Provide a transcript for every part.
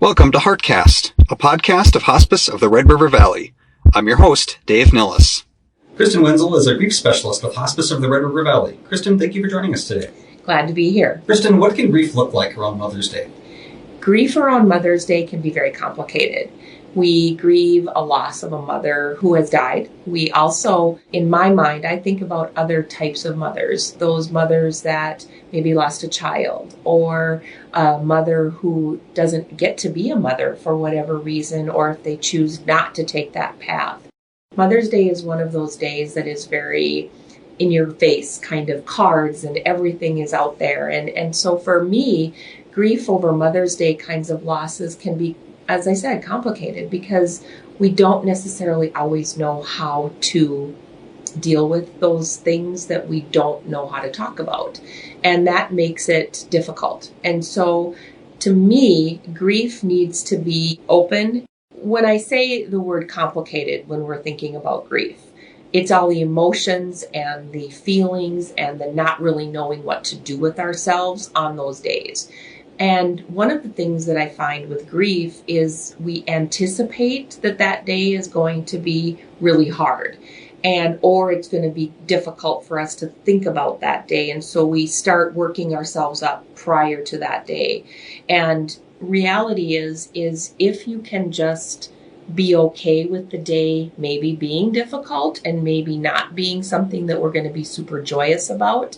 Welcome to Heartcast, a podcast of Hospice of the Red River Valley. I'm your host, Dave Nillis. Kristen Wenzel is a grief specialist with Hospice of the Red River Valley. Kristen, thank you for joining us today. Glad to be here. Kristen, what can grief look like around Mother's Day? Grief around Mother's Day can be very complicated. We grieve a loss of a mother who has died. We also, in my mind, I think about other types of mothers, those mothers that maybe lost a child, or a mother who doesn't get to be a mother for whatever reason, or if they choose not to take that path. Mother's Day is one of those days that is very in your face, kind of cards and everything is out there. And so for me, grief over Mother's Day kinds of losses can be, as I said, complicated because we don't necessarily always know how to deal with those things that we don't know how to talk about. And that makes it difficult. And so to me, grief needs to be open. When I say the word complicated, when we're thinking about grief, it's all the emotions and the feelings and the not really knowing what to do with ourselves on those days. And one of the things that I find with grief is we anticipate that day is going to be really hard or it's going to be difficult for us to think about that day. And so we start working ourselves up prior to that day. And reality is if you can just be okay with the day maybe being difficult and maybe not being something that we're going to be super joyous about,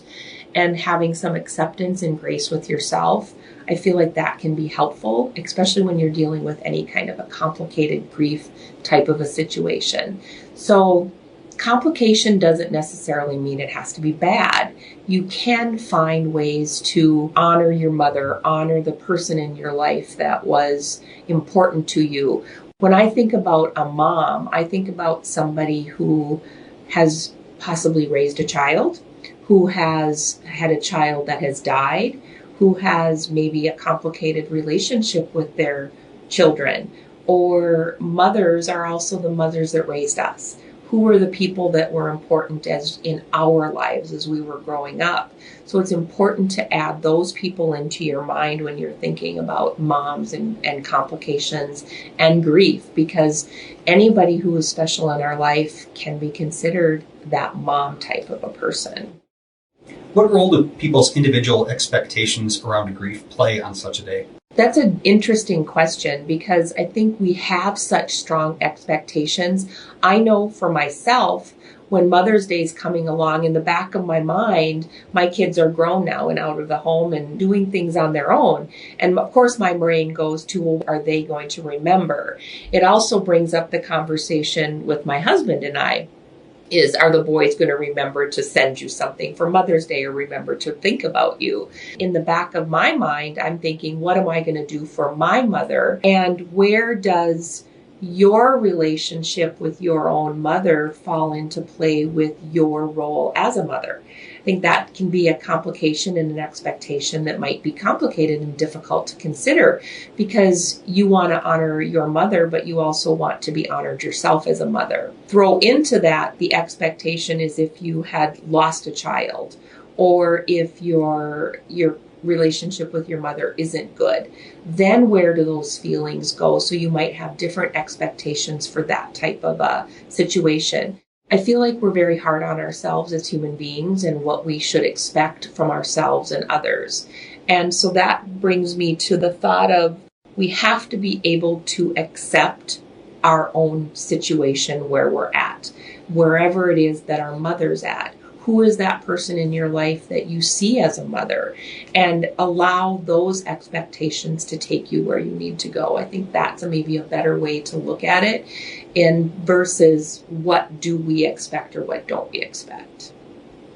and having some acceptance and grace with yourself, I feel like that can be helpful, especially when you're dealing with any kind of a complicated grief type of a situation. So complication doesn't necessarily mean it has to be bad. You can find ways to honor your mother, honor the person in your life that was important to you. When I think about a mom, I think about somebody who has possibly raised a child, who has had a child that has died, who has maybe a complicated relationship with their children. Or mothers are also the mothers that raised us. Who were the people that were important as in our lives as we were growing up? So it's important to add those people into your mind when you're thinking about moms and complications and grief, because anybody who is special in our life can be considered that mom type of a person. What role do people's individual expectations around grief play on such a day? That's an interesting question because I think we have such strong expectations. I know for myself, when Mother's Day is coming along, in the back of my mind, my kids are grown now and out of the home and doing things on their own. And of course, my brain goes to, well, are they going to remember? It also brings up the conversation with my husband and I. Are the boys going to remember to send you something for Mother's Day or remember to think about you? In the back of my mind, I'm thinking, what am I going to do for my mother? And where does your relationship with your own mother fall into play with your role as a mother? I think that can be a complication and an expectation that might be complicated and difficult to consider because you want to honor your mother, but you also want to be honored yourself as a mother. Throw into that the expectation is if you had lost a child or if your relationship with your mother isn't good, then where do those feelings go? So you might have different expectations for that type of a situation. I feel like we're very hard on ourselves as human beings and what we should expect from ourselves and others. And so that brings me to the thought of we have to be able to accept our own situation where we're at, wherever it is that our mother's at. Who is that person in your life that you see as a mother? And allow those expectations to take you where you need to go. I think that's maybe a better way to look at it versus what do we expect or what don't we expect.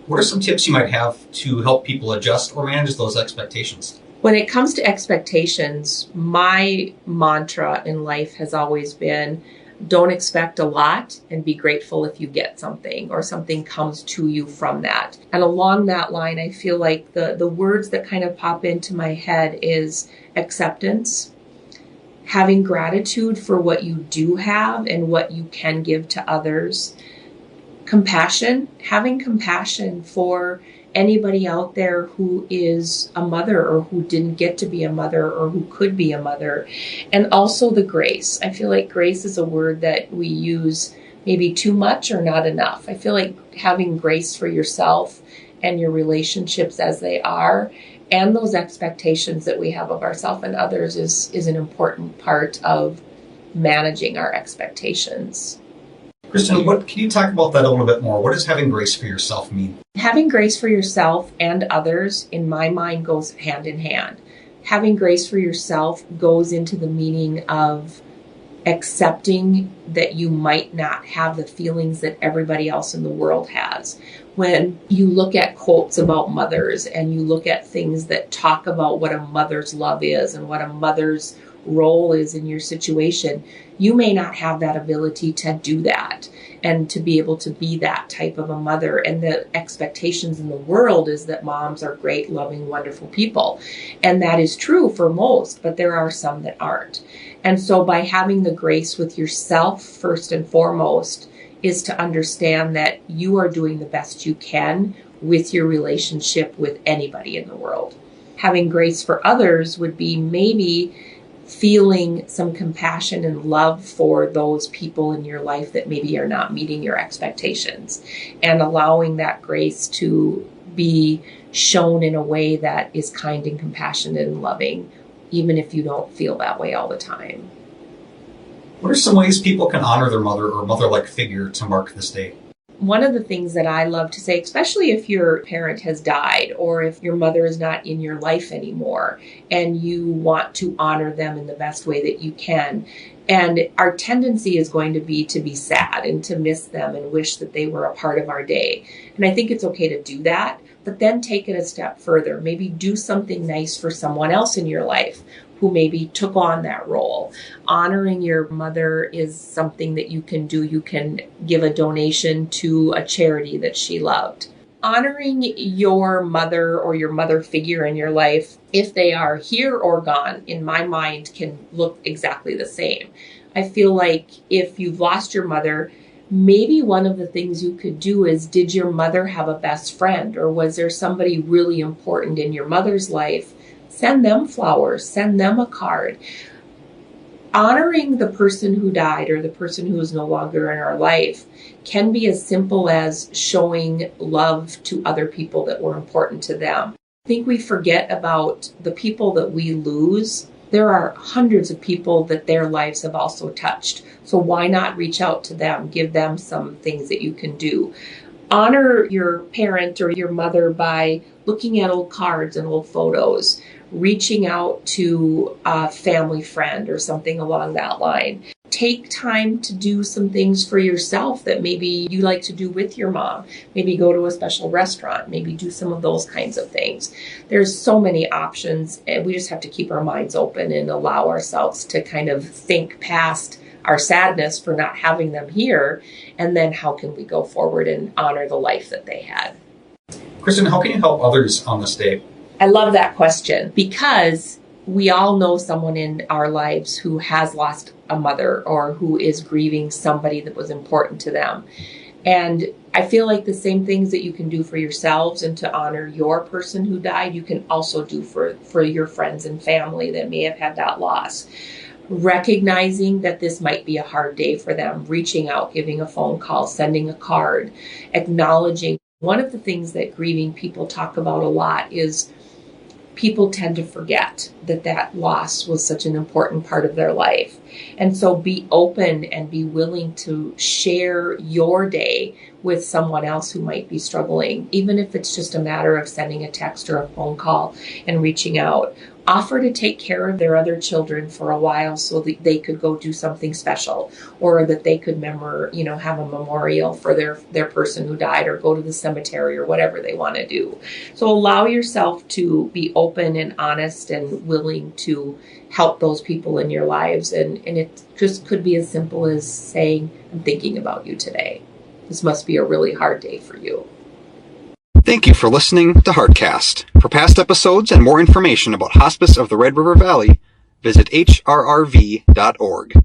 What are some tips you might have to help people adjust or manage those expectations? When it comes to expectations, my mantra in life has always been, don't expect a lot and be grateful if you get something or something comes to you from that. And along that line, I feel like the words that kind of pop into my head is acceptance, having gratitude for what you do have and what you can give to others, compassion, having compassion for anybody out there who is a mother or who didn't get to be a mother or who could be a mother. And also the grace. I feel like grace is a word that we use maybe too much or not enough. I feel like having grace for yourself and your relationships as they are, and those expectations that we have of ourselves and others is an important part of managing our expectations. Kristen, can you talk about that a little bit more? What does having grace for yourself mean? Having grace for yourself and others, in my mind, goes hand in hand. Having grace for yourself goes into the meaning of accepting that you might not have the feelings that everybody else in the world has. When you look at quotes about mothers and you look at things that talk about what a mother's love is and what a mother's role is in your situation, you may not have that ability to do that and to be able to be that type of a mother. And the expectations in the world is that moms are great, loving, wonderful people. And that is true for most, but there are some that aren't. And so by having the grace with yourself, first and foremost, is to understand that you are doing the best you can with your relationship with anybody in the world. Having grace for others would be maybe feeling some compassion and love for those people in your life that maybe are not meeting your expectations, and allowing that grace to be shown in a way that is kind and compassionate and loving, even if you don't feel that way all the time. What are some ways people can honor their mother or mother-like figure to mark this day? One of the things that I love to say, especially if your parent has died or if your mother is not in your life anymore and you want to honor them in the best way that you can. And our tendency is going to be sad and to miss them and wish that they were a part of our day. And I think it's okay to do that, but then take it a step further. Maybe do something nice for someone else in your life who maybe took on that role. Honoring your mother is something that you can do. You can give a donation to a charity that she loved. Honoring your mother or your mother figure in your life, if they are here or gone, in my mind, can look exactly the same. I feel like if you've lost your mother, maybe one of the things you could do is, did your mother have a best friend, or was there somebody really important in your mother's life? Send them flowers, send them a card. Honoring the person who died or the person who is no longer in our life can be as simple as showing love to other people that were important to them. I think we forget about the people that we lose. There are hundreds of people that their lives have also touched. So why not reach out to them, give them some things that you can do. Honor your parent or your mother by looking at old cards and old photos, reaching out to a family friend or something along that line. Take time to do some things for yourself that maybe you like to do with your mom. Maybe go to a special restaurant, maybe do some of those kinds of things. There's so many options, and we just have to keep our minds open and allow ourselves to kind of think past our sadness for not having them here, and then how can we go forward and honor the life that they had. Kristen, how can you help others on this day? I love that question because we all know someone in our lives who has lost a mother or who is grieving somebody that was important to them. And I feel like the same things that you can do for yourselves and to honor your person who died, you can also do for your friends and family that may have had that loss. Recognizing that this might be a hard day for them, reaching out, giving a phone call, sending a card, acknowledging. One of the things that grieving people talk about a lot is people tend to forget that that loss was such an important part of their life. And so be open and be willing to share your day with someone else who might be struggling, even if it's just a matter of sending a text or a phone call and reaching out. Offer to take care of their other children for a while so that they could go do something special, or that they could have a memorial for their person who died, or go to the cemetery, or whatever they want to do. So allow yourself to be open and honest and willing to help those people in your lives. And it just could be as simple as saying, I'm thinking about you today. This must be a really hard day for you. Thank you for listening to Heartcast. For past episodes and more information about Hospice of the Red River Valley, visit hrrv.org.